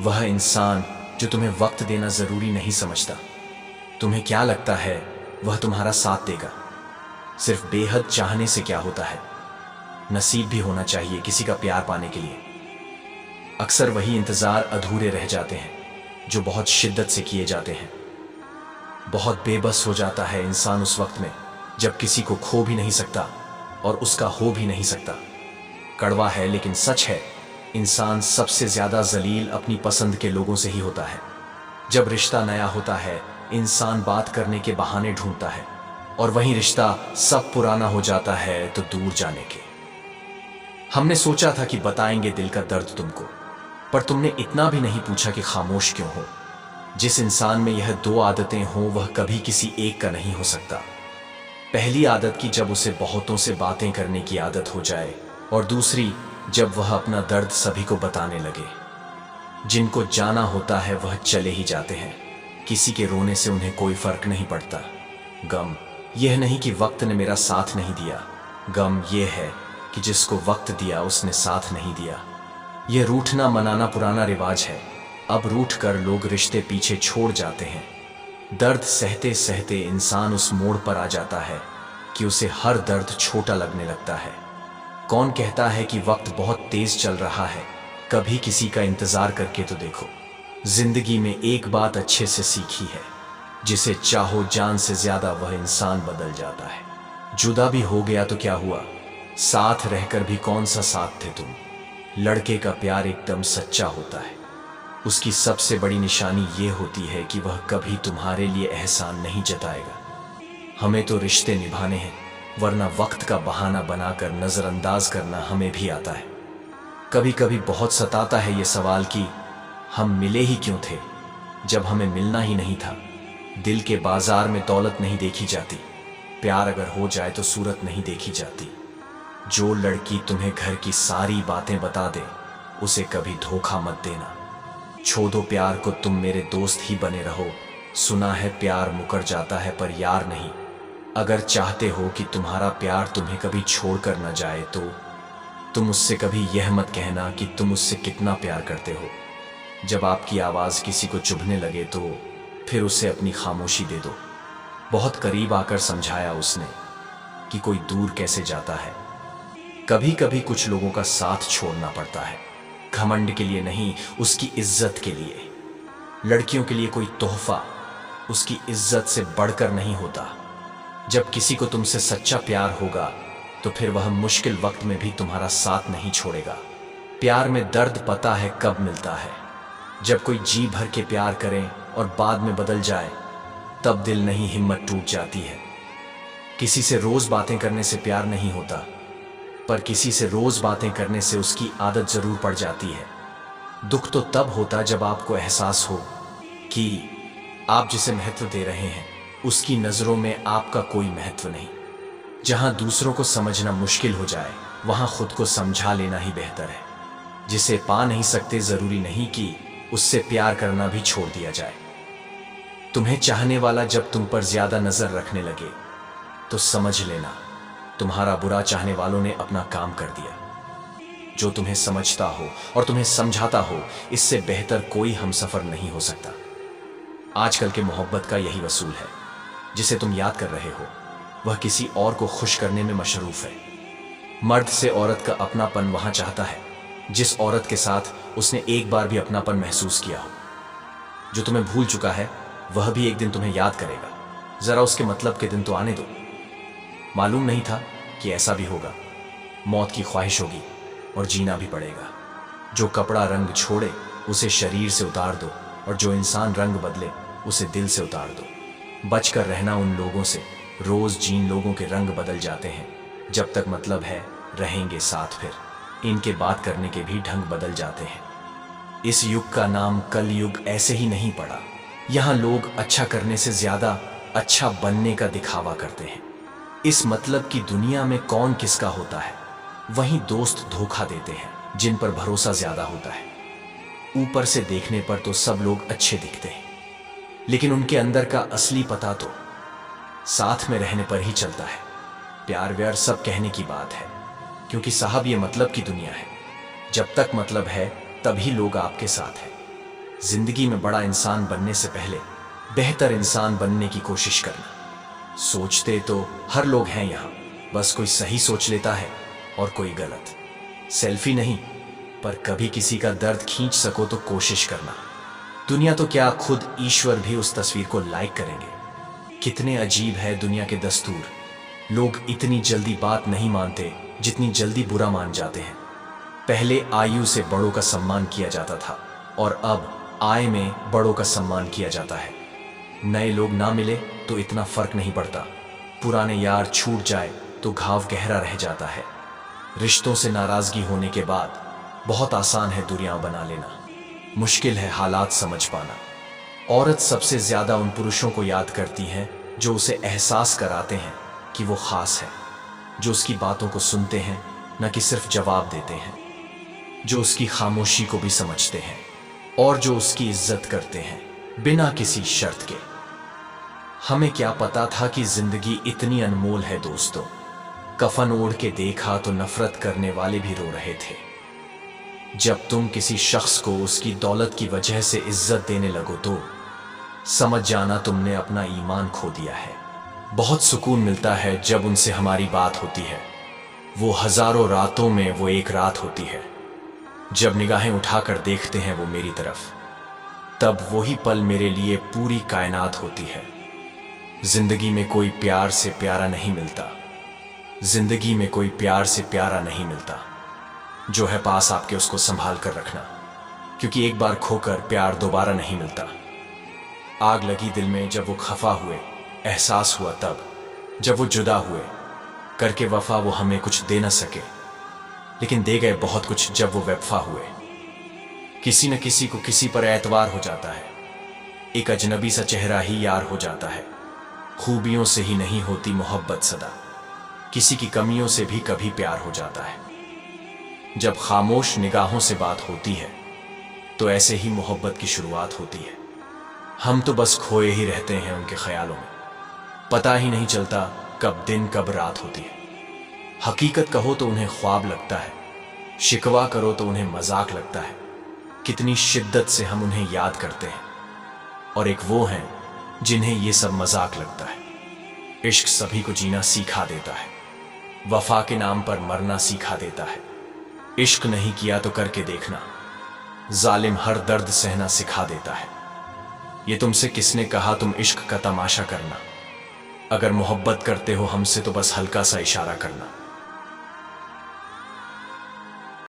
वह इंसान जो तुम्हें वक्त देना जरूरी नहीं समझता। तुम्हें क्या लगता है वह तुम्हारा साथ देगा? सिर्फ बेहद चाहने से क्या होता है? नसीब भी होना चाहिए किसी का प्यार पाने के लिए। अक्सर वही इंतजार अधूरे रह जाते हैं जो बहुत शिद्दत से किए जाते हैं। बहुत बेबस हो जाता है इंसान उस वक्त में जब किसी को खो भी नहीं सकता और उसका हो भी नहीं सकता। कड़वा है लेकिन सच है, इंसान सबसे ज्यादा जलील अपनी पसंद के लोगों से ही होता है। जब रिश्ता नया होता है इंसान बात करने के बहाने ढूंढता है, और वही रिश्ता सब पुराना हो जाता है तो दूर जाने के। हमने सोचा था कि बताएंगे दिल का दर्द तुमको, पर तुमने इतना भी नहीं पूछा कि खामोश क्यों हो। जिस इंसान में यह दो आदतें हों वह कभी किसी एक का नहीं हो सकता। पहली आदत की जब उसे बहुतों से बातें करने की आदत हो जाए, और दूसरी जब वह अपना दर्द सभी को बताने लगे। जिनको जाना होता है वह चले ही जाते हैं, किसी के रोने से उन्हें कोई फर्क नहीं पड़ता। गम यह नहीं कि वक्त ने मेरा साथ नहीं दिया, गम यह है कि जिसको वक्त दिया उसने साथ नहीं दिया। यह रूठना मनाना पुराना रिवाज है, अब रूठ कर लोग रिश्ते पीछे छोड़ जाते हैं। दर्द सहते सहते इंसान उस मोड़ पर आ जाता है कि उसे हर दर्द छोटा लगने लगता है। कौन कहता है कि वक्त बहुत तेज चल रहा है? कभी किसी का इंतजार करके तो देखो। जिंदगी में एक बात अच्छे से सीखी है, जिसे चाहो जान से ज्यादा वह इंसान बदल जाता है। जुदा भी हो गया तो क्या हुआ, साथ रहकर भी कौन सा साथ थे तुम। लड़के का प्यार एकदम सच्चा होता है, उसकी सबसे बड़ी निशानी ये होती है कि वह कभी तुम्हारे लिए एहसान नहीं जताएगा। हमें तो रिश्ते निभाने हैं, वरना वक्त का बहाना बनाकर नजरअंदाज करना हमें भी आता है। कभी कभी बहुत सताता है ये सवाल कि हम मिले ही क्यों थे जब हमें मिलना ही नहीं था। दिल के बाजार में दौलत नहीं देखी जाती, प्यार अगर हो जाए तो सूरत नहीं देखी जाती। जो लड़की तुम्हें घर की सारी बातें बता दे उसे कभी धोखा मत देना। छोड़ दो प्यार को, तुम मेरे दोस्त ही बने रहो। सुना है प्यार मुकर जाता है पर यार नहीं। अगर चाहते हो कि तुम्हारा प्यार तुम्हें कभी छोड़कर न जाए तो तुम उससे कभी यह मत कहना कि तुम उससे कितना प्यार करते हो। जब आपकी आवाज किसी को चुभने लगे तो फिर उसे अपनी खामोशी दे दो। बहुत करीब आकर समझाया उसने कि कोई दूर कैसे जाता है। कभी कभी कुछ लोगों का साथ छोड़ना पड़ता है, घमंड के लिए नहीं, उसकी इज्जत के लिए। लड़कियों के लिए कोई तोहफा उसकी इज्जत से बढ़कर नहीं होता। जब किसी को तुमसे सच्चा प्यार होगा तो फिर वह मुश्किल वक्त में भी तुम्हारा साथ नहीं छोड़ेगा। प्यार में दर्द पता है कब मिलता है, जब कोई जी भर के प्यार करे और बाद में बदल जाए, तब दिल नहीं हिम्मत टूट जाती है। किसी से रोज बातें करने से प्यार नहीं होता, पर किसी से रोज बातें करने से उसकी आदत जरूर पड़ जाती है। दुख तो तब होता जब आपको एहसास हो कि आप जिसे महत्व दे रहे हैं उसकी नजरों में आपका कोई महत्व नहीं। जहां दूसरों को समझना मुश्किल हो जाए वहां खुद को समझा लेना ही बेहतर है। जिसे पा नहीं सकते जरूरी नहीं कि उससे प्यार करना भी छोड़ दिया जाए। तुम्हें चाहने वाला जब तुम पर ज्यादा नजर रखने लगे तो समझ लेना तुम्हारा बुरा चाहने वालों ने अपना काम कर दिया। जो तुम्हें समझता हो और तुम्हें समझाता हो, इससे बेहतर कोई हमसफर नहीं हो सकता। आजकल के मोहब्बत का यही वसूल है। जिसे तुम याद कर रहे हो वह किसी और को खुश करने में मशरूफ है। मर्द से औरत का अपनापन वहां चाहता है जिस औरत के साथ उसने एक बार भी अपनापन महसूस किया हो। जो तुम्हें भूल चुका है वह भी एक दिन तुम्हें याद करेगा। जरा उसके मतलब के दिन तो आने दो। मालूम नहीं था कि ऐसा भी होगा। मौत की ख्वाहिश होगी और जीना भी पड़ेगा। जो कपड़ा रंग छोड़े उसे शरीर से उतार दो, और जो इंसान रंग बदले उसे दिल से उतार दो। बचकर रहना उन लोगों से, रोज जिन लोगों के रंग बदल जाते हैं। जब तक मतलब है रहेंगे साथ, फिर इनके बात करने के भी ढंग बदल जाते हैं। इस युग का नाम कल युग ऐसे ही नहीं पड़ा। यहाँ लोग अच्छा करने से ज्यादा अच्छा बनने का दिखावा करते हैं। इस मतलब की दुनिया में कौन किसका होता है। वहीं दोस्त धोखा देते हैं जिन पर भरोसा ज्यादा होता है। ऊपर से देखने पर तो सब लोग अच्छे दिखते हैं, लेकिन उनके अंदर का असली पता तो साथ में रहने पर ही चलता है। प्यार व्यार सब कहने की बात है, क्योंकि साहब ये मतलब की दुनिया है। जब तक मतलब है तभी लोग आपके साथ हैं। जिंदगी में बड़ा इंसान बनने से पहले बेहतर इंसान बनने की कोशिश करना। सोचते तो हर लोग हैं यहाँ, बस कोई सही सोच लेता है और कोई गलत। सेल्फी नहीं, पर कभी किसी का दर्द खींच सको तो कोशिश करना। दुनिया तो क्या, खुद ईश्वर भी उस तस्वीर को लाइक करेंगे। कितने अजीब है दुनिया के दस्तूर। लोग इतनी जल्दी बात नहीं मानते जितनी जल्दी बुरा मान जाते हैं। पहले आयु से बड़ों का सम्मान किया जाता था और अब आय में बड़ों का सम्मान किया जाता है। नए लोग ना मिले तो इतना फर्क नहीं पड़ता, पुराने यार छूट जाए तो घाव गहरा रह जाता है। रिश्तों से नाराजगी होने के बाद बहुत आसान है दूरियां बना लेना, मुश्किल है हालात समझ पाना। औरत सबसे ज्यादा उन पुरुषों को याद करती है जो उसे एहसास कराते हैं कि वो खास है, जो उसकी बातों को सुनते हैं न कि सिर्फ जवाब देते हैं, जो उसकी खामोशी को भी समझते हैं और जो उसकी इज्जत करते हैं बिना किसी शर्त के। हमें क्या पता था कि जिंदगी इतनी अनमोल है दोस्तों। कफन ओढ़ के देखा तो नफरत करने वाले भी रो रहे थे। जब तुम किसी शख्स को उसकी दौलत की वजह से इज्जत देने लगो तो समझ जाना तुमने अपना ईमान खो दिया है। बहुत सुकून मिलता है जब उनसे हमारी बात होती है। वो हजारों रातों में वो एक रात होती है। जब निगाहें उठाकर देखते हैं वो मेरी तरफ, तब वही पल मेरे लिए पूरी कायनात होती है। जिंदगी में कोई प्यार से प्यारा नहीं मिलता, जिंदगी में कोई प्यार से प्यारा नहीं मिलता। जो है पास आपके उसको संभाल कर रखना, क्योंकि एक बार खोकर प्यार दोबारा नहीं मिलता। आग लगी दिल में जब वो खफा हुए, एहसास हुआ तब जब वो जुदा हुए। करके वफा वो हमें कुछ दे न सके, लेकिन दे गए बहुत कुछ जब वो बेवफा हुए। किसी न किसी को किसी पर एतवार हो जाता है, एक अजनबी सा चेहरा ही यार हो जाता है। खूबियों से ही नहीं होती मोहब्बत सदा, किसी की कमियों से भी कभी प्यार हो जाता है। जब खामोश निगाहों से बात होती है तो ऐसे ही मोहब्बत की शुरुआत होती है। हम तो बस खोए ही रहते हैं उनके ख्यालों में, पता ही नहीं चलता कब दिन कब रात होती है। हकीकत कहो तो उन्हें ख्वाब लगता है, शिकवा करो तो उन्हें मजाक लगता है। कितनी शिद्दत से हम उन्हें याद करते हैं, और एक वो हैं जिन्हें ये सब मजाक लगता है। इश्क सभी को जीना सिखा देता है, वफा के नाम पर मरना सिखा देता है। इश्क नहीं किया तो करके देखना, जालिम हर दर्द सहना सिखा देता है। ये तुमसे किसने कहा तुम इश्क का तमाशा करना। अगर मोहब्बत करते हो हमसे तो बस हल्का सा इशारा करना।